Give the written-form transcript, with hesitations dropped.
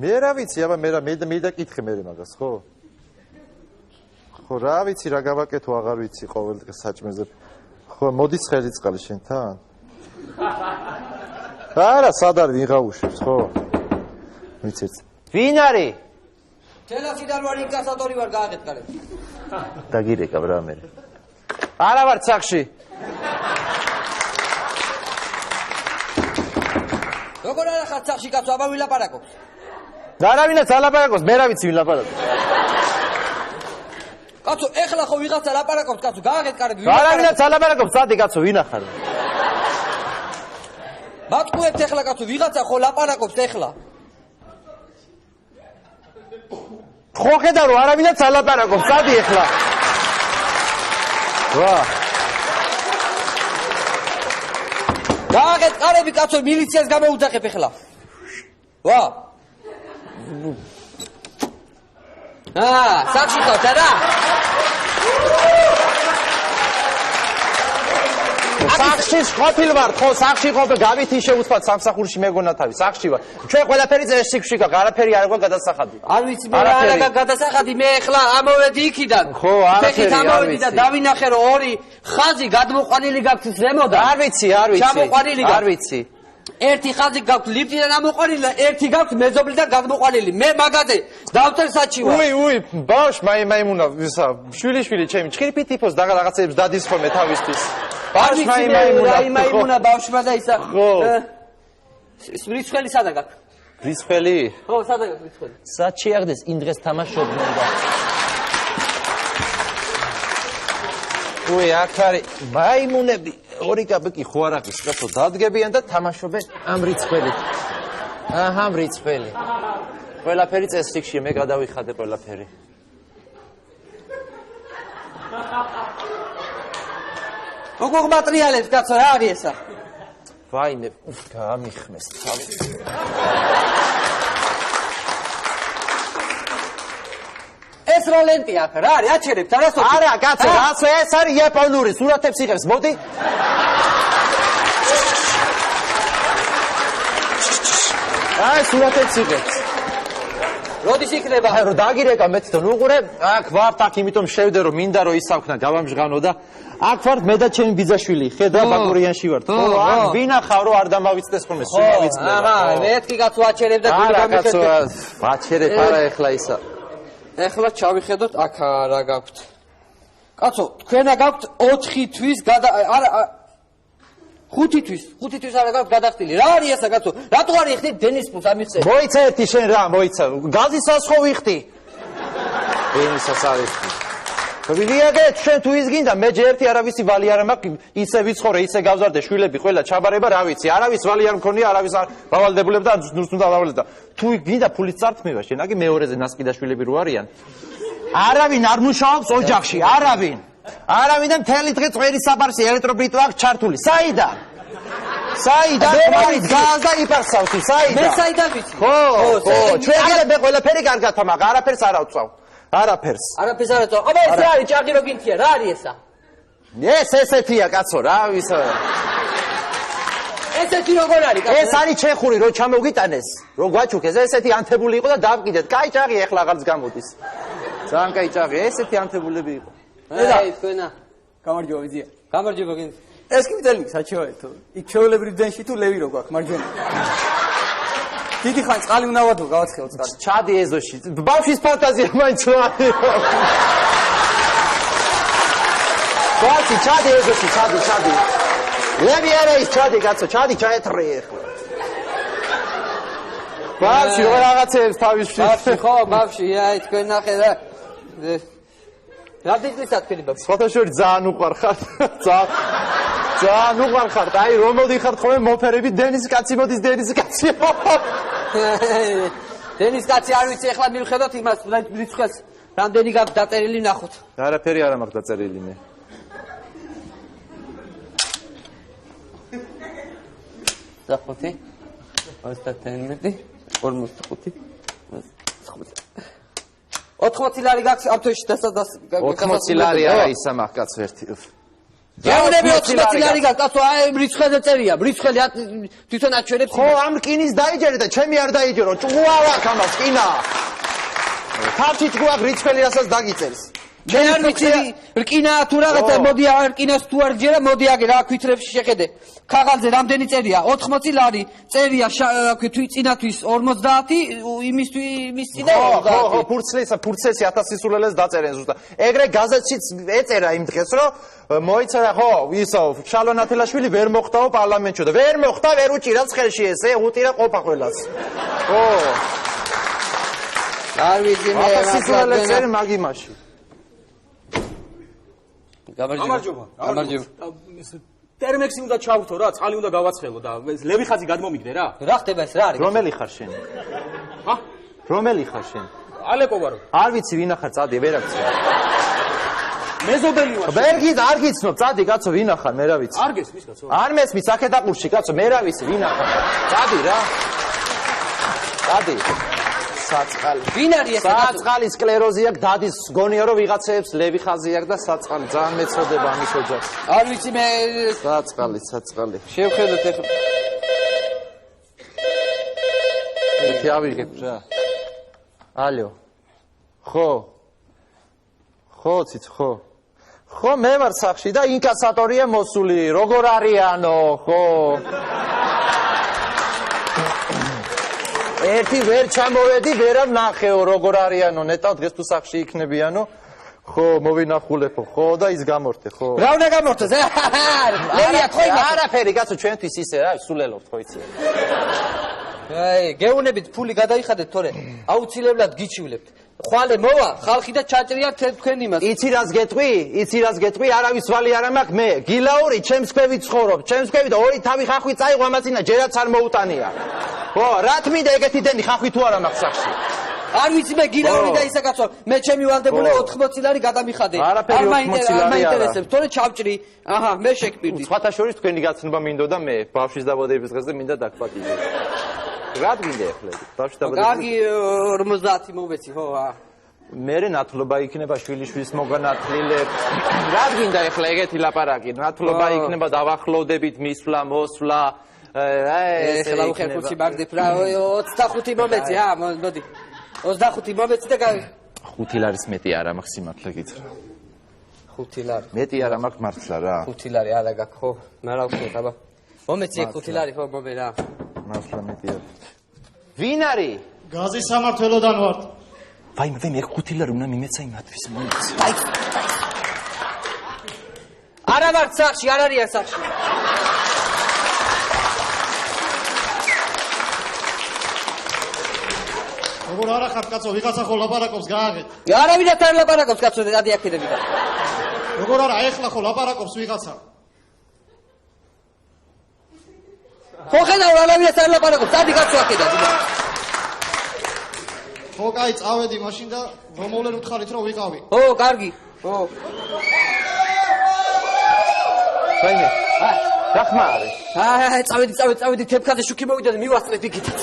მე რა ვიცი, აბა მე დაკითხე მე მაგას, ხო? ხო, რა ვიცი, რა გავაკეთო, აღარ ვიცი ყოველ დღე საჭმეზე. ხო, მოდის ხელიწყალი შენთან? არა, სად არის ვიღაუშებს, ხო? ვიცით. ვინ არის? თელასიდან ვარ ინკასატორი ვარ გააკეთკარებ. დაგირეკავ რა მე. არა ვარ ცახში. როგორ არა ხარ ცახში კაცო, აბა ვილაპარაკობს. არავინაც ალაპარაკობს, მე რა ვიცი ვილაპარაკობს. კაცო, ეხლა ხო ვიღაცა ლაპარაკობს, კაცო, გააკეთკარებ. არავინაც ალაპარაკობს, სადი კაცო, ვინ ახარ? მატყუებთ ეხლა კაცო, ვიღაცა ხო ლაპარაკობს ეხლა. ხო ხედავ რომ არავინაც ალაპარაკობს, სადი ეხლა? ვა. გააკეთკარები კაცო, მილიციას გამოუძახებ ეხლა. ვა. სახში ხავთ არა? სახში ყოფილ ვარ, ხო, სახში ყოფილ, გავითი შეუცბად სამსახურში მეგონა თავი, სახში ვარ. ჩვენ ყველაფერი წესში ვშიქა, არაფერი არ გვაქვს გადასახადი. არ ვიცი მე რა არა გადასახადი, მე ეხლა ამოვედი იქიდან. ხო, არაფერი, არ ვიცი. და დავინახე რომ ორი ხაზი გადმოყვანილი გაქვს ზემოდან. არ ვიცი. ჩამოყვანილი გაქვს. არ ვიცი. ერთი ხაზი გაქვს ლიფტიდან ამოყვანილი და ერთი გაქვს მეზობლიდან გადმოყვანილი. მე მაგაზე დავწერსაჩი ვარ. უი, ბავშვ, მაიმუნა, ისა, შვილი, ჩემი, ჭირფი ტიპოს და რაღაცებს დადის ხოლმე თავისთვის. ბავშვ, მაიმუნა ბავშვმა და ისა. რიცხველი სადა გაქვს? რიცხველი? ხო, სადა გაქვს რიცხველი? სად შეახდეს იმ დღეს თამაშობდნენ და უი, აქ არის მაიმუნები, ორი კაბიკი ხო არ აქვს, კაცო, დადგებიან და თამაშობენ ამ რიცხველით. ამ რიცხველი. ყველაფერი წესრიგშია, მე გადავიხადე ყველაფერი. როგორ მატრიალებს კაცო, რა არის ესა? ვაიმე, გამიხმეს თავი. ეს რა ლენტია ახლა, რა არის? აჩერებთ არასოდეს? არა, კაცო, რაცო ეს არის იაპონური, სურათებს იღებს, მოდი. აი, სურათებს იღებს. როდის იქნება? აი, რომ დაგირეკა მეც თვითონ უყურე, აქ ვართ, აქ იმიტომ შევდე რომ მინდა რომ ისავქნა, გავამჟღავნო და აქ ვართ მე და ჩემი ბიძაშვილი, ხედა ბაკურიანში ვართ. ხო, აქ ვინახავ რომ არ დამავიწდეს ხოლმე, სულ მავიწდება. აჰა, მეთქი კაცო აჩერებ და გული გამიხედე. არა, კაცო, აჩერებ არა ეხლა ისა. ეხლა ჩავიხედოთ აქ რა გაქვთ. კაცო, თქვენა გაქვთ 4 თვის არა 5 თვის არა გაქვთ გადახდილი. რა არის ესა კაცო? რატო არ იხდით დენის ფულს ამიხსე? მოიცა ერთი შენ რა, მოიცა. გაზისას ხო ვიხდი? დენისას არის. ვილიაგე შენ თუ ის გინდა, მე ჯერ ერთი არავისი ვალი არ მაქვს, ისე ვიცხოვრე, ისე გავზარდე, შვილები ყველა ჩაბარება, რა ვიცი, არავის ვალი არ მქონია, არავის არ გავალდებულებ და ნურს უნდა დავალებ და თუ გინდა ფულით წართმევა შენ, აგი მეორეზე ნასყიდა შვილები რო არიან. არავინ არ მუშაობს ოჯახში, არავინ და მთელი დღე წვერი საბარში ელექტროპლიტა აქვს ჩართული. საიდან? ხმარით გაზ და იპარსავ თუ საიდან? მე საიდან ვიცი? ხო, ჩვენ მე ყველაფერი კარგად თამაღ, არაფერს არ ავწავ. არაფერს არ ავწავ. აბა ეს რა არის? ჭაღი რო გინთია, რა არის ესა? ეს ესეთია კაცო, რა ვისა. ესეთი როგორ არის კაცო? ეს არის ჩეხური, რო ჩამოგიტანეს, რო გვაჩუქეს, ესეთი ანთებული იყო და დავკიდეთ. კაი ჭაღი ეხლა აღარც გამოდის. ძალიან კაი ჭაღი, ესეთი ანთებულები იყო. აი, თქვენა. გამარჯობა ვიზია. გამარჯობა გინდ. ეს კი მძელი საჩივაეთო. იქ ჩვეულებრივ ძენში თუ ლევი რო გვაქვს მარჯვენა. დიდი ხან წყალი უნდა ვადო, გავაცხელო წყალი. ჩადი ეზოში. ბავშვის ფანტაზია მაინც რა არის. ბავშვი ჩადი ეზოში, ჩადი. ლევი არა ის ჩადი კაცო, ჩაეთრე ახლა. ბავშვი რა რაღაცებს თავის ბავშვი ხო, ბავშვი, აი თქვენ ნახე რა. რა დიძლისაც თქვენი ბავშვი? ფოტოშორი ძალიან უყვარხარ. ძალიან უყვარხართ, აი რომ მოდიხართ ხოლმე მოფერები დენის კაცი მოდის დენის კაცი. დენის კაცი არ ვიცი, ეხლა მივხედოთ იმას, რიცხვს რამდენი გაქვს დაწერილი ნახოთ. არაფერი არ მაქვს დაწერილი მე. დახოთი 21 45 80 ლარი გაქვს ამ თვეში დასადას 80 ლარი არა ისა მაქვს კაცო ერთი. გეუნები 80 ლარი გაკაცო, აი მრიცხელზე წერია, მრიცხელი თვითონ აჩვენებს. ხო, ამ რკინის დაიჯერე და ჩემი არ დაიჯერო, ჭუავ აქ ამას რკინა. თავში ჭუავ რიცხელი რასაც დაგიწერს. მე არ ვიცი რკინა თუ რაღაცა მოდი რკინას თუ არ გჯერა მოდი აგე რა ქვითრებში შეხედე ქაღალზე რამდენი წერია 80 ლარი წერია თვიწინათვის 50 იმის წინა 50 ხო ფურცლესი 1000 სისულელეს დაწერენ ზუსტად ეგრე გაზეთშიც ეწერა იმ დღეს რომ მოიწერა ხო ისო შალვა ნათელაშვილი ვერ მოხდაო პარლამენტში და ვერ მოხდა ვერ უჭირავს ხელში ესე უტირა ყოფა ყველას ხო არ ვიცი მე სისულელეს წერი მაგიმაში გამარჯობა. ტერმექსი უნდა ჩავვრთო რა, წყალი უნდა გავაცხელო და ლევი ხაზი გადმომიგდე რა. რა ხდება ეს რა არის? რომელი ხარ შენ? ჰა? რომელი ხარ შენ? ალეკო ვარო. არ ვიცი ვინ ახარ, წადი, ვერ აქცე. მეზობელი ვარ. ბერგით არ გიცნობ, წადი კაცო, ვინ ახარ, მე რა ვიცი. არ გესმის კაცო. არ მესმის, აქედაყურში კაცო, მე რა ვიცი, ვინ ახარ. წადი რა. წადი. საწყალი. ვინ არის ეს? საწყალი სკლეროზი აქვს, დადის გონია რომ ვიღაცეებს ლევი ხაზი აქვს და საწყალი ძალიან მეწოდება ამის ოჯახს. არ ვიცი მე საწყალი. შევხედოთ ეხლა. ერთი ავიღებ რა. ალო. ხო, ცით, ხო. ხო, მე ვარ სახში და ინკასატორია მოსული. როგორ არიანო, ხო. ერთი ვერ ჩამოვედი, ვერა ნახეო, როგორ არიანო, ნეტავ დღეს თუ სახში იქნებიანო. ხო, მოვინახულებო, ხო და ის გამორთე, ხო. რა უნდა გამორთოს? ლევია ხო იმას. არაფერი, კაცო, ჩვენთვის ისე რა, სულელობთ, ხო იცი. აი, გეუნებით ფული გადაიხადეთ, თორე აუცილებლად გიჩივლებთ. ხვალე მოვა, ხალხი და ჩაჭრია თქვენ იმას. იცი რას გეტყვი, არავის ვალი არ მაქვს მე. გილაური ჩემს ქვევით ცხოვრობ, ჩემს ქვევით და ორი თავი ხახვი წაიღო ამაცინა ჯერაც არ მოუტანია. ხო, რა თმინდა ეგეთი დენი ხახვი თუ არა მაქვს სახში. არ ვიცი მე გილაური და ისა კაცო, მე ჩემი ვალდებული 80 ლარი გადამიხადე. არაფერი 80 ლარი არა. მაინტერესებს, თორე ჩავჭრი. აჰა, მე შეკპირდი. სხვათა შორის თქვენი გაცნობა მინდოდა მე, ბავშვის დაბადების დღესზე მინდა დაგვატიჟე. რა გინდა ახლა? ბავშვის დაბადების კარგი 50 მოვეცი, ხო, მერე ნათლობა იქნება შვილიშვილის მოგანათლილებს. რა გინდა ახლა ეგეთი ლაპარაკი? ნათლობა იქნება დავახლოვდებით მისვლა, მოსვლა. ეხლა უხერხულში მაგდებ რა 25 მომეცი, მოდი. 25 მომეცი და 5 ლარის მეტი არა მაქვს სიმართლე გითხრა. 5 ლარი. მეტი არა მაქვს მართლა რა. 5 ლარი არა გაქვს, ხო? მე რა ვქნით, აბა. მომეცი 5 ლარი ხო მომე რა. მართლა მეტი არა. ვინ არის? გაზის სამართველოდან ვარ. ვაი, მე 5 ლარი უნდა მიმეცა იმათთვის, მომეცი. არა ვარ სახში, არ არიან სახში. როგორ არა ხარ კაცო, ვიღაცა ხო ლაპარაკობს გააღეთ. არავითარ არ ლაპარაკობს კაცო, გადიაქირები და. როგორ არა, ეხლა ხო ლაპარაკობს ვიღაცა. ხო ხედავ, არავითარ არ ლაპარაკობს, დადი კაცო აქედან. ხო, კაი, წავედი მაშინ და რომოვლენ უთხარით რომ ვიყავი. ო, კარგი. ო. ვაიმე, რა ხმა არის? წავედი, თეფქაზე შუქი მოვიდა და მივასწრეთ იქითაც.